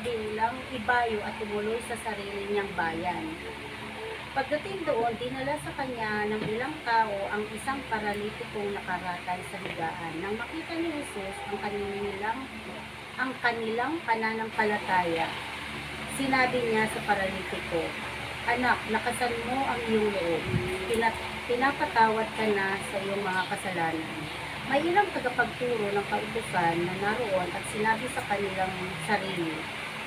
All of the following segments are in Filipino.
kabilang ibayo at tumuloy sa sarili niyang bayan. Pagdating doon, dinala sa kanya ng ilang tao ang isang paralitikong nakaratay sa higaan. Nang makita ni Jesus ang kanilang pananampalataya, sinabi niya sa paralitiko, "Anak, lakasan mo ang iyong loob. Pinapatawad ka na sa iyong mga kasalanan." May ilang tagapagturo ng kautusan na naroon at sinabi sa kanilang sarili,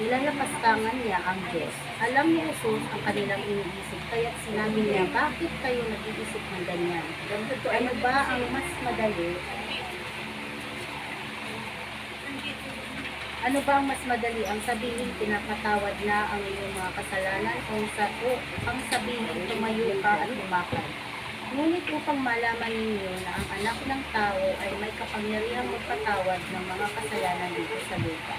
"Nilalapastangan niya ang Diyos." Alam ni Jesus ang kanilang iniisip, kaya't sinabi niya, "Bakit kayo nag-iisip ng ganyan? Ano ba ang mas madali? Ano ba ang mas madali? Ang sabihin, pinapatawad na ang iyong mga kasalanan, o ang sabihin, tumayo ka at lumakad? Ngunit upang malaman ninyo na ang anak ng tao ay may kapangyarihang magpatawad ng mga kasalanan dito sa lupa."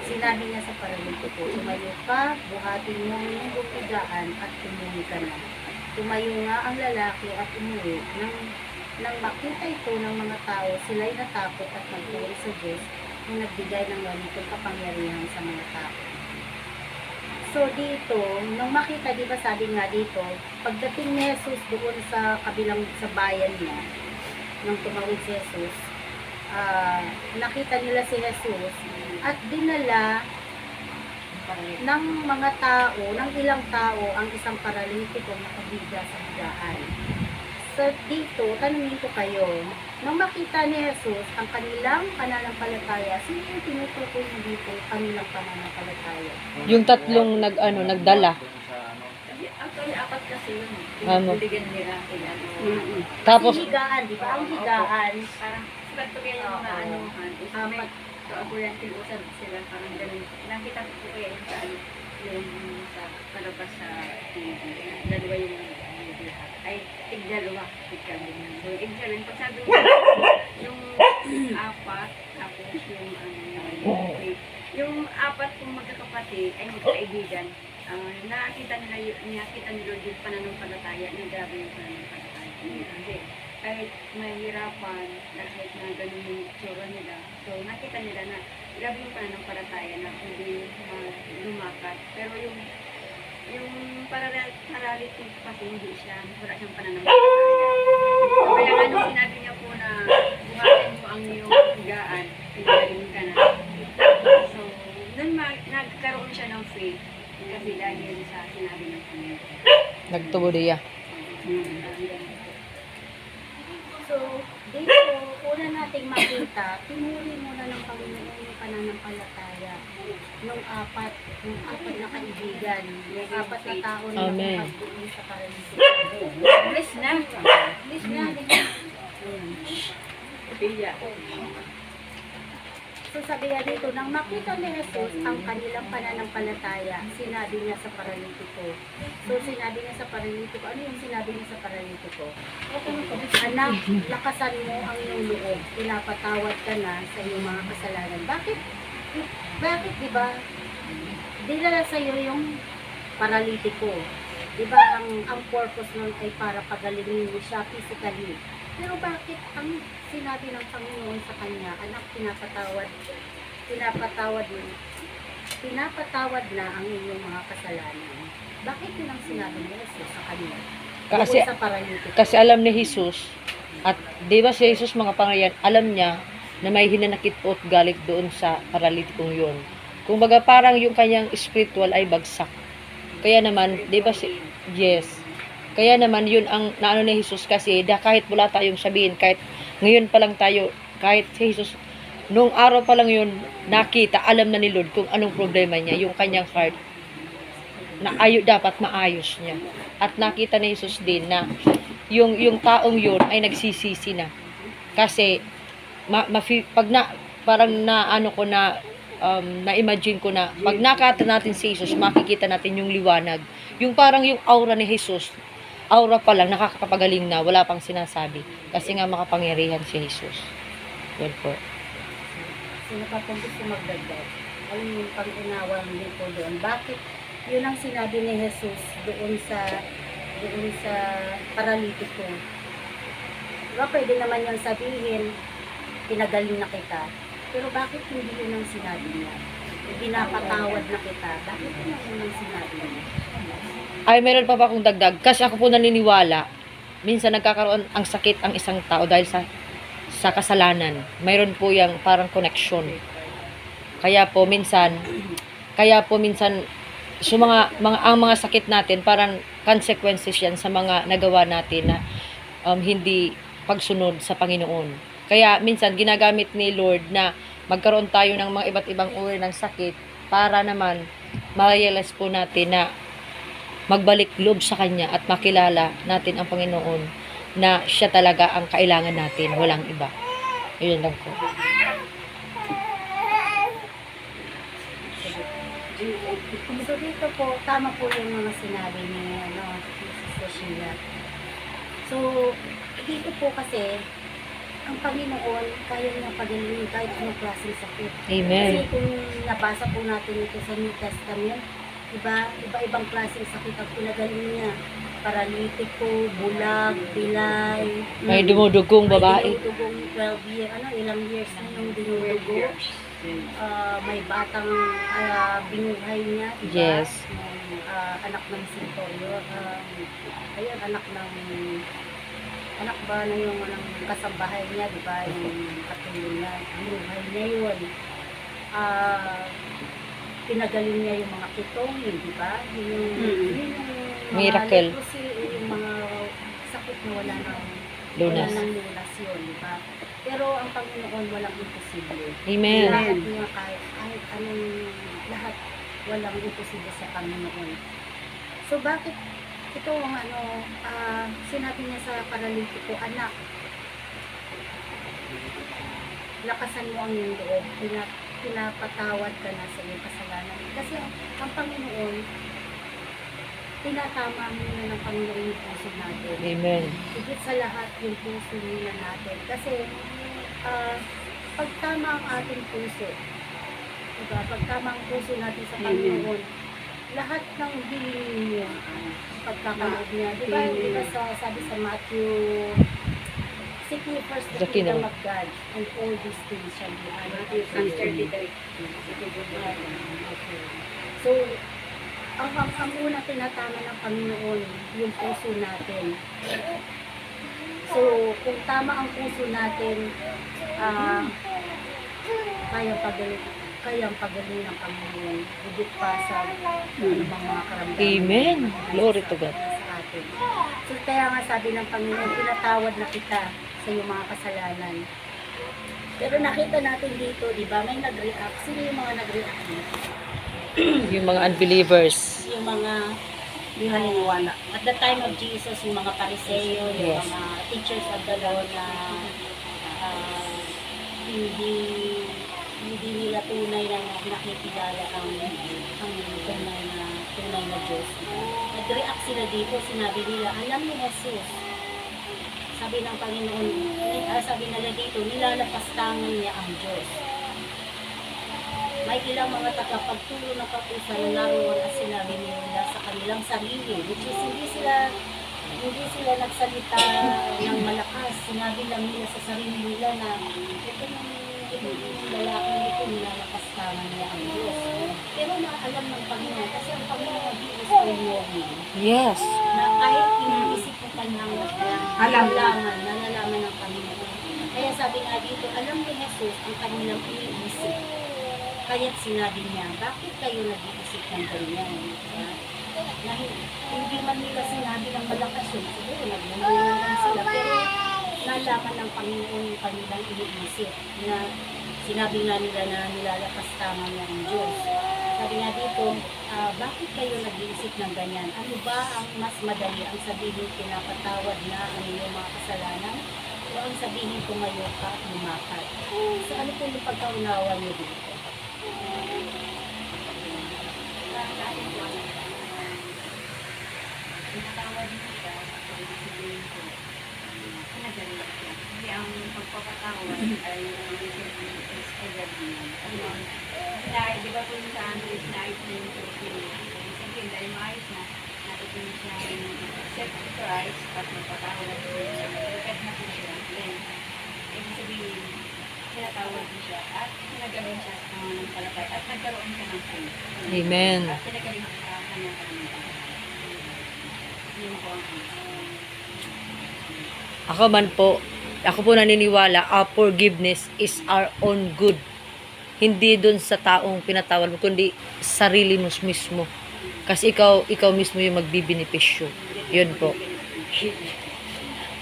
Sinabi niya sa paralitiko, "Tumayo ka, buhatin mo ang iyong bukigaan at umuwi ka na." Tumayo nga ang lalaki at umuwi. Nang makita ito ng mga tao, sila'y natakot at nagpuri sa Diyos na nagbigay ng ganitong kapangyarihan sa mga tao. So dito, nung makita, di ba sabi nga dito, pagdating ni Jesus doon sa kabilang sa bayan niya, nang tumawid si Jesus, nakita nila si Jesus at dinala ng mga tao, ng ilang tao, ang isang paralitikong nakahiga sa higaan. So dito, tanungin ko kayo, nang makita ni Jesus ang kanilang pananampalataya, sino yung tinutukoy mo dito kanilang pananampalataya? Yung tatlong nagdala. Actually, apat kasi yun. Binigyan nila. Tapos, Kasi higaan, di ba? Ang higaan, Parang, sabat ko kaya yung mga anuhan. apat. So, ako yan, usap sila. Parang ganun. Nakita ko kaya yung sa yung sa palabas sa TV. Dalawa yung ay, tig-dalawa. So, ibig sabihin, pag sabi mo, yung apat, tapos yung apat kong magkakapatid ay magkaibigan. Nakita nila yung pananampalataya na grabe yung pananampalataya. Kasi kahit mahirapan, kahit na ganun yung tsura nila, so nakita nila na grabe yung pananampalataya na hindi lumakat. Pero yung parality kasi hindi siya, wala siyang pananampalataya. So, kaya nga nung sinabi niya po na buhatin mo ang iyong higaan, pinagaling ka na. So, nun nagkaroon siya ng faith kasi dahil sa sinabi ng Panginoon. nagtubo diya. So, dito, una nating makita, pinuri muna ng Panginoon yung pananampalataya nung apat na kaibigan, yung apat na tao na Amen. nakapagdoon sa paralisip. Bless na. Please na, So sabi nga dito, nang makita ni Jesus ang kanilang pananampalataya, sinabi niya sa paralitiko. So sinabi niya sa paralitiko, ano yung sinabi niya sa paralitiko? "Anak, lakasan mo ang iyong loob, pinapatawad ka na sa iyong mga kasalanan." Bakit, di ba? Dinala sa iyo yung paralitiko. Di ba ang purpose nun ay para pagalingin mo siya physically. Pero bakit ang sinabi ng Panginoon sa kanya, "Anak, pinapatawad na ang iyong mga kasalanan"? Bakit yun ang sinabi ni Jesus sa kanya? Kasi, Doon sa paralitiko. kasi alam ni Jesus, at di ba si Jesus mga pangayan, alam niya na may hinanakit po at galit doon sa paralitikong yun. Kung baga parang yung kanyang spiritual ay bagsak. Kaya naman, di ba yes. Kaya naman yun ang naano ni Jesus kasi kahit wala tayong sabihin, kahit ngayon pa lang tayo, kahit si Jesus, nung araw pa lang yun, nakita, alam na ni Lord kung anong problema niya, yung kanyang heart, na dapat maayos niya. At nakita ni Jesus din na yung taong yun ay nagsisisi na. Kasi, parang na-imagine ko na, pag nakita natin si Jesus, makikita natin yung liwanag. Yung parang yung aura ni Jesus, aura pa lang, nakakapagaling na, wala pang sinasabi. Kasi nga makapangyarihan si Jesus. Yan po. Sino pa kung gusto magdagdag? Ano yung pang-unawa dito doon? Bakit yun ang sinabi ni Jesus doon sa paralitiko? Diba pwede naman yung sabihin, pinagaling na kita. Pero bakit hindi yun ang sinabi niya? pinapatawad na kita. Bakit mo unang sinabi mo? Ay, meron pa ba akong dagdag? Kasi ako po naniniwala, minsan nagkakaroon ang sakit ang isang tao dahil sa kasalanan. Mayroon po yung parang connection. Kaya po minsan so ang mga sakit natin parang consequences yan sa mga nagawa natin na hindi pagsunod sa Panginoon. Kaya minsan ginagamit ni Lord na magkaroon tayo ng mga iba't ibang uri ng sakit para naman ma-realize po natin na magbalik loob sa Kanya at makilala natin ang Panginoon na siya talaga ang kailangan natin, walang iba. Ayun lang po. So dito po, tama po yung mga sinabi ni Sister Sheila. So, dito po kasi, ang Panginoon, kaya niya pagalingin kahit anong klaseng sakit. Amen. Kasi kung nabasa po natin ito sa New Testament, iba-ibang klaseng sakit ang pinagaling niya. Paralitik po, bulag, pilay. May dumudugong babae. May dinudugong 12 years, ilang years na yung dinudugo. May batang binuhay niya, diba? Yes. Anak ng Sintorio. Ayun, anak ba na yung kasambahay niya, diba? Yung katulong na binuhay niya yun. Pinagaling niya yung mga kitong, diba? Yung Miracle. yung mga sakit na wala Lunas. ng lunas yun, diba? Pero ang Panginoon walang imposible. Amen. Lahat niya kahit anong lahat walang imposible sa Panginoon. So bakit ito ang sinabi niya sa paralitiko, anak, lakasan mo ang iyong loob, pinapatawad ka na sa iyong kasalanan. Kasi ang Panginoon, tinatama muna ng Panginoon yung puso natin. Amen. Higit sa lahat yung puso nila natin. Kasi pag tama ang ating puso, diba? Pag tama ang puso natin sa Panginoon, lahat ng hiling niya, pagkakaloob niya. Diba, sabi sa Matthew, seek ye first the kingdom of God, and all these things shall be added unto you. So, ang una tinatama ng Panginoon, yung puso natin. So, kung tama ang puso natin, kayang pagaling ng Panginoon. Higit pa sa mga karamdaman. Amen. Glory to God. Sa atin. So, kaya nga sabi ng Panginoon, pinatawad na kita sa iyong mga kasalanan. Pero nakita natin dito, di ba, may nag-react. Sino yung mga nag-react dito? Yung mga unbelievers. Yung mga di naniniwala. At the time of Jesus, yung mga Pariseo, yung Yes. mga teachers of the law na hindi nila tunay na nakikilala ang tunay na Diyos. Nag-react sila dito, sinabi nila, alam ni Jesus, sabi ng Panginoon, sabi nila dito, nilalapastangan niya ang Diyos. May ilang mga tagapagturo ng kapusa na naroon at sinabi nila sa kanilang sarili, which is hindi sila nagsalita ng malakas. Sinabi lang nila sa sarili nila na ito yung lalaki nito, nilalapastangan niya ang Diyos. Pero naalam ng Panginoon, kasi ang Panginoon is all-knowing. Yes. Na kahit iniisip mo kanyang nalalaman ng Panginoon. Kaya sabi nga dito, alam ni Jesus ang kanilang iniisip. Kaya't sinabi niya, bakit kayo nag-iisip ng ganyan? Diba? Na hindi man nila sinabi ng malakas yun, siguro nagmamalangan sila, pero nalaman ng Panginoon yung kanilang iniisip na sinabi nga nila na nilalapastangan niya ang Diyos. Sabi nga dito, bakit kayo nag-iisip ng ganyan? Ano ba ang mas madali? Ang sabihin pinapatawad na ang iyong mga kasalanan? O ang sabihin tumayo ka at lumakad? So ano po yung pagkaunawa niyo dito? Pinatawad mo siya, sabihin ko, pinagaling siya. Kasi ang pagpapatawad ay is agad naman. Dahil, di ba po yung sa ano, is naayos na yung sige, dahil maayos na, natin siya set to Christ, at magpatawad na siya, repent na po siya. Then, ibig sabihin, pinatawad din siya at pinagaling siya sa pananampalataya at nagkaroon siya ng faith. Amen. At pinagaling siya sa kanyang pananampalataya. Yun po ang Ako po naniniwala, our forgiveness is our own good. Hindi dun sa taong pinatawad mo, kundi sarili mo mismo. Kasi ikaw mismo yung magbibenepisyo. Yun po.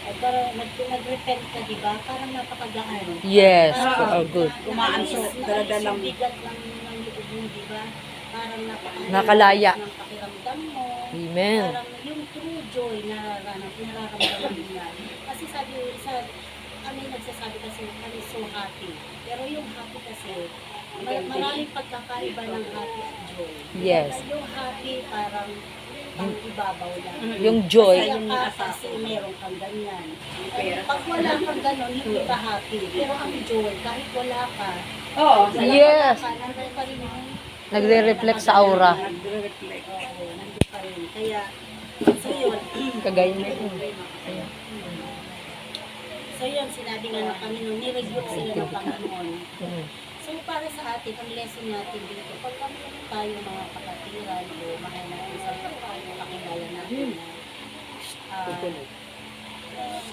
At parang nag-repent ka, di ba? Parang napakagaan. Yes, Parang for our good. Kumaaso, dala-dalang bigat ng loob mo, di ba? Parang Nakalaya. ng pakiramdam mo. Amen. Parang yung true joy na nararamdaman mo na. Kasi kami nagsasabi kasi kami so happy. Pero yung happy kasi, maraming pagkakaiba ng happy at joy. Yes. Yung happy parang pang ibabaw lang. Yung joy, Masaya ka kasi meron kang ganyan. Pag wala kang ganon, hindi ka happy. Pero ang joy, kahit wala ka, Oo. Yes. nandun pa rin yung nagre-reflect sa aura. Nagre-reflect. Oo, nandun pa rin. Kaya, so yun. Kagaya mo yun. So yun, sinabi nga ng Panginoon, nirebuke sila ng Panginoon. Mm. So para sa atin, ang lesson natin dito, pag kami tayo mga kapatiran o mahal natin sa tayo, kakilala natin na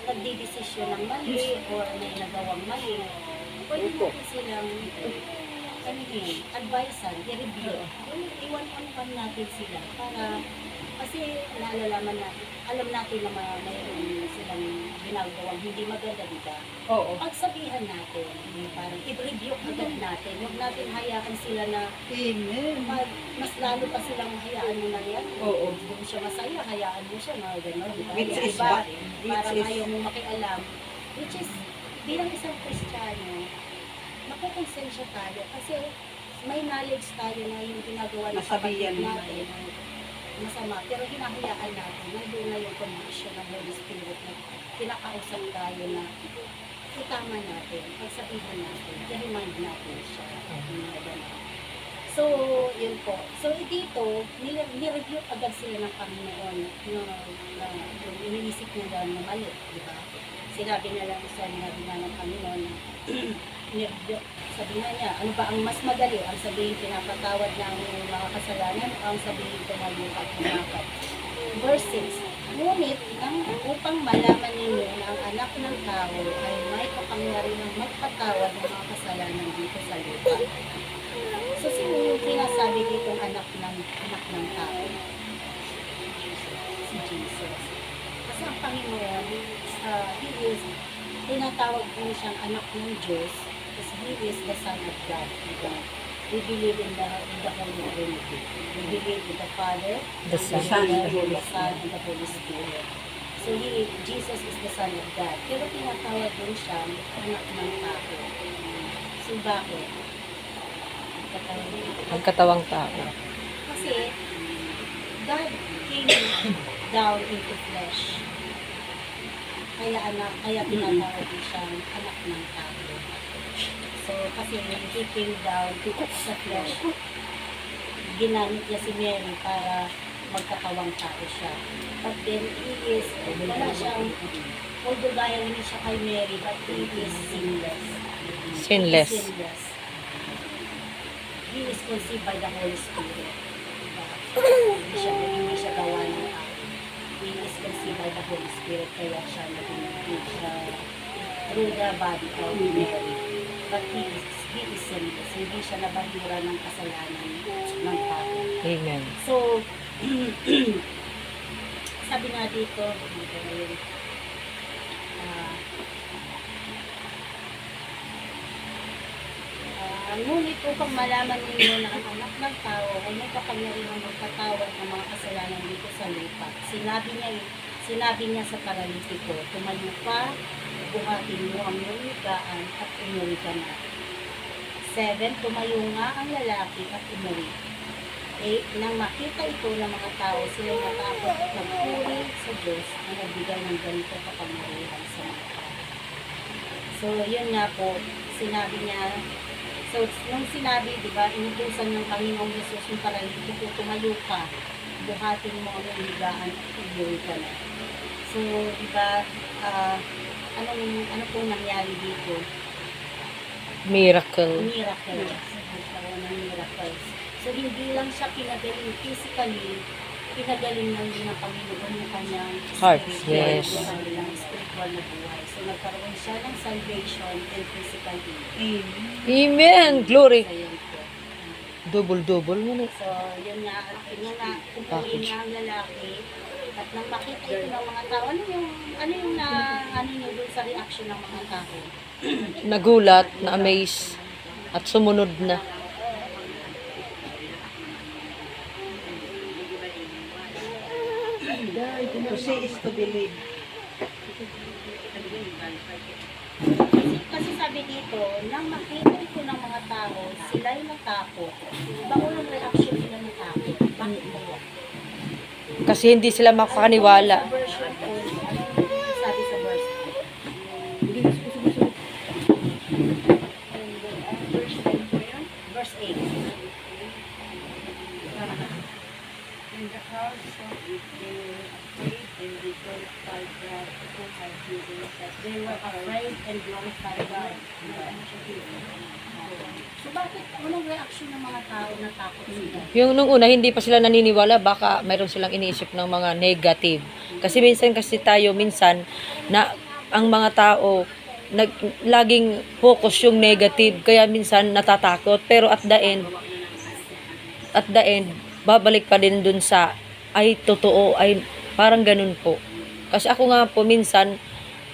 nagdidesisyon ng mali or may nagawang mali, pwede natin silang advisean, i-review. Iwan-on natin sila para kasi nalalaman natin, alam natin na mayroon silang ginagawang hindi maganda, di ba? Oo. Pagsabihan natin, parang i-review agad natin. Huwag natin hayaan sila na mas lalo pa silang hayaan mo na yan. Oo. Kung siya masaya, hayaan mo siya, mga gano'n, di ba? Which Yung is iba, ba- parang which is- ayaw mo makialam. Which is, bilang isang Kristiyano, makukonsensya tayo kasi may knowledge tayo na yung ginagawa ng Nasabihan kapatid mo. natin masama, pero hinahayaan natin, nandun na yung conviction ng Holy Spirit na pinakausap tayo na itama natin, pagsabihan natin, i-remind natin siya. So, yun po. So, dito, nireview agad sila ng Panginoon yung iniisip nila na mali, di ba? Sinabi nila ng Panginoon na sabi na niya, ano ba ang mas madali? Ang sabihin pinapatawad ng mga kasalanan o ang sabihin tumayo at kumakat? Verse 6, ngunit upang malaman ninyo na ang anak ng tao ay may kapangyarihang magpatawad ng mga kasalanan dito sa lupa. So, sino yung sinasabi ditong anak ng tao? Si Jesus. Kasi ang Panginoon, He is, tinatawag po siyang anak ng Diyos because He is the Son of God. Diba? We believe in the Holy Trinity. We believe in the Father, The Son, and the Son, and the Holy Spirit. So Jesus is the Son of God. Pero tinatawag din siya anak ng tao. So bakit? Ang katawang tao. Kasi God came down into flesh. Kaya tinatawag din siyang anak ng tao. So, kasi He came down sa flesh. Ginamit niya si Mary para magkatawang tao siya. But then, wala siyang, although gaya rin siya kay Mary, but He is sinless. Sinless. Sinless. He is conceived by the Holy Spirit. Diba? Hindi siya gawa ng tao. He is conceived by the Holy Spirit, kaya siya naging siya through the body of Mary. But he is sinless. Hindi siya nabahira ng kasalanan ng tao. Amen. So, sabi nga dito, ngunit upang malaman ninyo na ang anak ng tao ay may kapangyarihang magpatawad ng mga kasalanan dito sa lupa. Sinabi niya sa paralitiko, tumayo ka, buhatin mo ang iyong higaan at umuwi ka na. 7, tumayo nga ang lalaki at umuwi. 8, nang makita ito ng mga tao, sila natakot at nagpuri sa Diyos na nagbigay ng ganito kapangyarihan sa mga tao. So, yun nga po, sinabi niya. So, nung sinabi, di ba, inutusan ng Panginoong Jesus yung paralitiko, tumayo ka, buhatin mo ang iyong higaan at umuwi ka na. So, di ba, ano pong nangyari dito? Miracle. miracles. Nagkaroon ng miracles. So, hindi lang siya pinagaling physically, pinagaling lang din ng Panginoon yung kanyang Heart, spiritual, yes. yung kanyang spiritual na buhay. So, nagkaroon siya ng salvation and physical healing. Amen. Glory. So, yun po. Double-double mo na. So, yun nga, kumpulin niya ang lalaki. At nang makita ito ng mga tao, ano yung niyo dun sa reaction ng mga tao? Nagulat, na-amaze, at sumunod na. To see is to believe. Kasi sabi dito, nang makita ito ng mga tao, sila'y natakot. Iba unang reaction nila natakot. Bakit po? Kasi hindi sila makakaniwala. Sa version po, ano yung sabi sa verse? Verse 8. In the house of it, they were afraid and they glorified God who had given us. They were afraid and glorified God. So bakit unang reaction ng mga tao natakot sila? Yung nung una, hindi pa sila naniniwala, baka mayroon silang iniisip ng mga negative. Kasi minsan na ang mga tao, laging focus yung negative, kaya minsan natatakot. Pero at the end, babalik pa din dun sa, ay totoo, ay parang ganun po. Kasi ako nga po, minsan,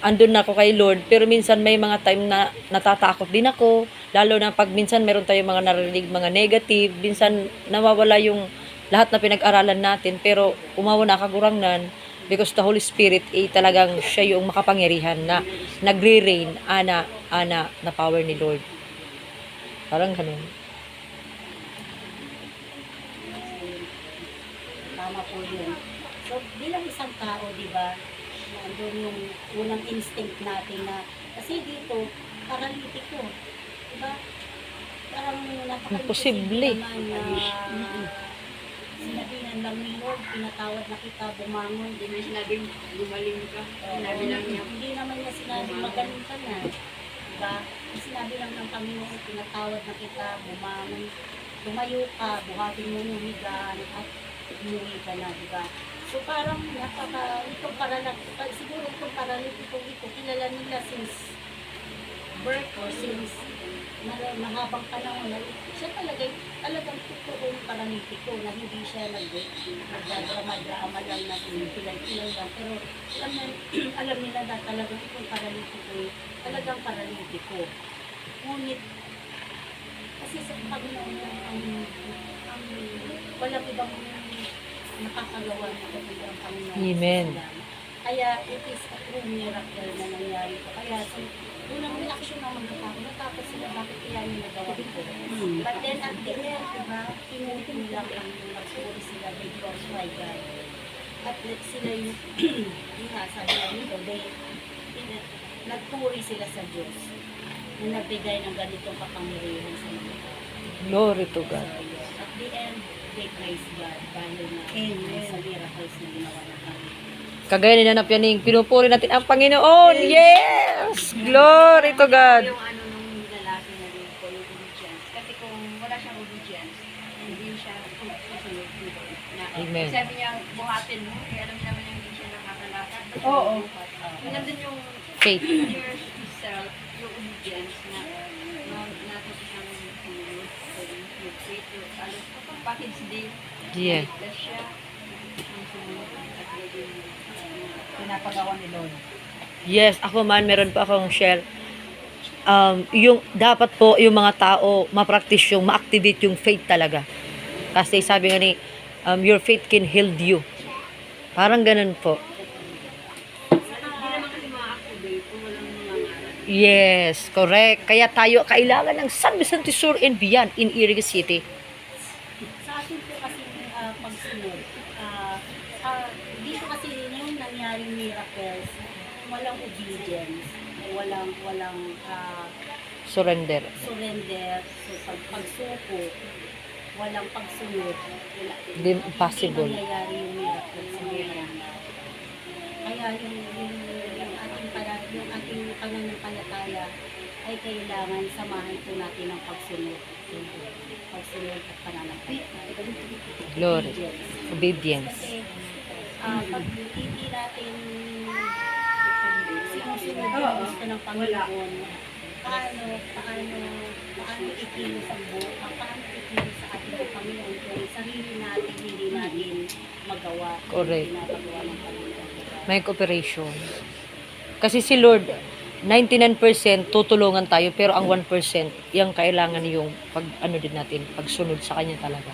andun na ako kay Lord, pero minsan may mga time na natatakot din ako, lalo na pag minsan meron tayong mga narinig, mga negative, minsan nawawala yung lahat na pinag-aralan natin, pero umawa na kagurangnan, because the Holy Spirit, talagang siya yung makapangyarihan na nagre-reign, ana, na power ni Lord. Parang ganun. Tama po yun. So, bilang isang tao, di ba, nandun yung unang instinct natin na, kasi dito, paralitiko. Di ba? Parang Imposible. naman na sinabihan lang ni Lord, pinatawad na kita, bumangon. Hindi na sinabing gumaling ka. Sinabi lang niya. Hindi naman niya sinabi magaling ka na. Diba? Sinabi lang ng Panginoon, pinatawad na kita, bumangon. Tumayo ka, buhatin mo yung higaan at umuwi ka na, diba? So parang itong siguro itong paralitiko ito, kilala nila since birth or since mahabang panahon na siya talagang totoong paralitiko na hindi siya nagdrama-drama lang na pilay-pilay lang. Pero alam nila na talagang itong paralitiko talagang paralitiko. Ngunit kasi sa Panginoon ang walang ibang nakakagawa na kundi ang Panginoon. Amen. Kaya it is a true miracle na nangyari ko. Kaya unang reaction ng mga tao, natakot sila bakit kaya yung nagawa ko. But then at the end, diba, pinulit nila ang magsuri sila because my God. At sila yung, yung sabi lang nito, nagpuri sila sa Diyos na nagbigay ng ganitong kapangyarihan sa mga tao. Glory to So, God. at the end, they praise God dahil na sa miracles na ginawa na kami. Kagaya ninanap yan yung pinupuri natin ang Panginoon. Yes! Glory to God. Yung ano nung lalaki na rin po, yung obedience. Kasi kung wala siyang obedience, hindi siya susunod dito. Amen. Sabi niya, buhatin mo, kaya alam niya naman yung hindi siya nakakalakad. Oo. Nandun yung Faith. years itself, yung obedience na natuto siyang sumunod. Yung faith, yung alam ko, pang package day. Yeah. Plus siya, ang sumunod at naging Pinapagawa ni Lord. Yes, ako man, meron pa akong share. Yung dapat po yung mga tao ma-practice yung ma-activate yung faith talaga. Kasi sabi nga ni, your faith can heal you. Parang ganun po. hindi naman kasi ma-activate kung walang nangangaral. Yes, correct. Kaya tayo kailangan ng San Vicente Sur and beyond in Iriga City. Sa atin po kasi pagsunod, dito kasi yung nangyaring miracles, walang obedience, walang Surrender. surrender, so pagsuko, walang pagsunod, Hindi possible. Hindi mangyayari yung miracles sa buhay natin. Kaya yung ating pananampalataya ay kailangan samahan po natin ng pagsunod. Pagsunod at pananampalataya. Glory. Obedience. Obedience. Kasi pag hindi natin sinusunod yung gusto ng Panginoon, paano ikilos ang buhay, paano ikilos sa ating Panginoon kung sarili natin hindi natin magawa, Correct. hindi ginagawa ng Panginoon. May cooperation. Kasi si Lord, 99% tutulungan tayo, pero ang 1%, yung kailangan yung ano din natin, pagsunod sa Kanya talaga.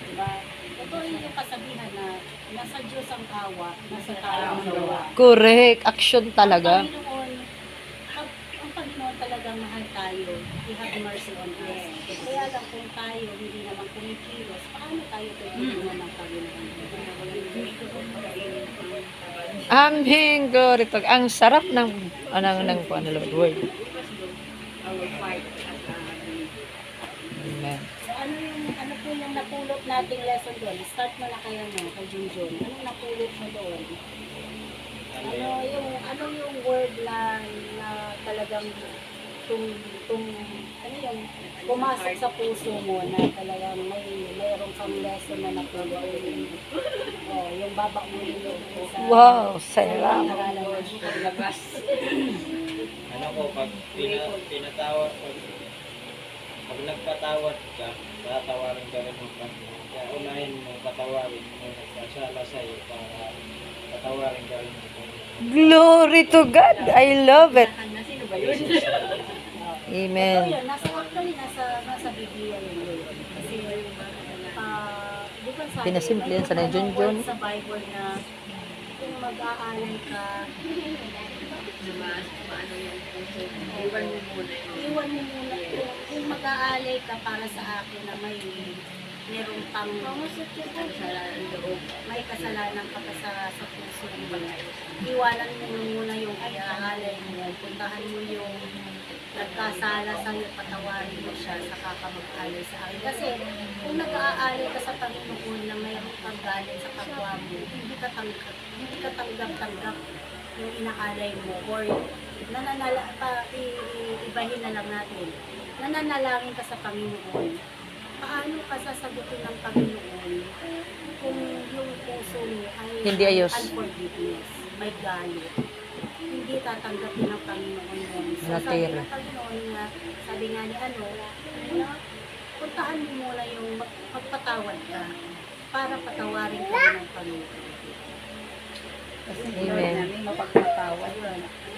Diba? Ito yung kasabihan na nasa Diyos ang awa, nasa tao ang gawa. Correct. Action talaga. Ang Panginoon talagang mahal tayo. He have mercy on us. Kaya lang kung tayo hindi naman kumikilos, paano tayo tutulungan ng Panginoon? Amen. Glory to God. Ang sarap ng Lord word. Our part at Amen. So ano po yung napulot nating lesson doon? Start mo na kaya kay Junjun. Anong napulot mo doon? Ano yung word na talagang pumasok sa puso mo na talagang mayroong kang lesson na napulot? Yung babaunin mo sa Wow, sarap. nararamdaman mo. paglabas. Ano ko, pag pinatawad, pag nagpatawad ka, tatawarin ka rin ng Panginoon. Kaya unahin mo, patawarin mo, nagkasala sa'yo para patawarin ka rin ng Panginoon. Glory to God. I love it. Na sino ba yun? Amen. Yun, nasa Biblia yun. Kasi, di ba sabi, Pinasimple yan sa may Junjun. word sa Bible na kung mag-aalay ka, Paano yung puso? Iwan mo muna yun. iwan mo muna. Kung mag-aalay ka para sa akin na merong kasalanan loob, may kasalanan ka pa sa puso mo. Iwanan mo muna yung iaalay mo. Puntahan mo yung nagkasala sa'yo, patawarin mo siya, saka ka mag-alay sa akin. Kasi kung nag-aalay ka sa Panginoon na mayroong paggalit sa kapwa mo, hindi ka tanggap yung inaalay mo or ibahin na lang natin, nananalangin ka sa Panginoon. Paano ka sasagutin ng Panginoon kung yung puso mo ay Hindi ayos. unforgiveness, may galit? Hindi tatanggapin ng Panginoon yun. So, sabi Natira. ng Panginoon nga, sabi nga ni puntahan mo muna yung magpatawad ka para patawarin ka ng Panginoon. Kasi Amen. Lord namin mapagpatawad.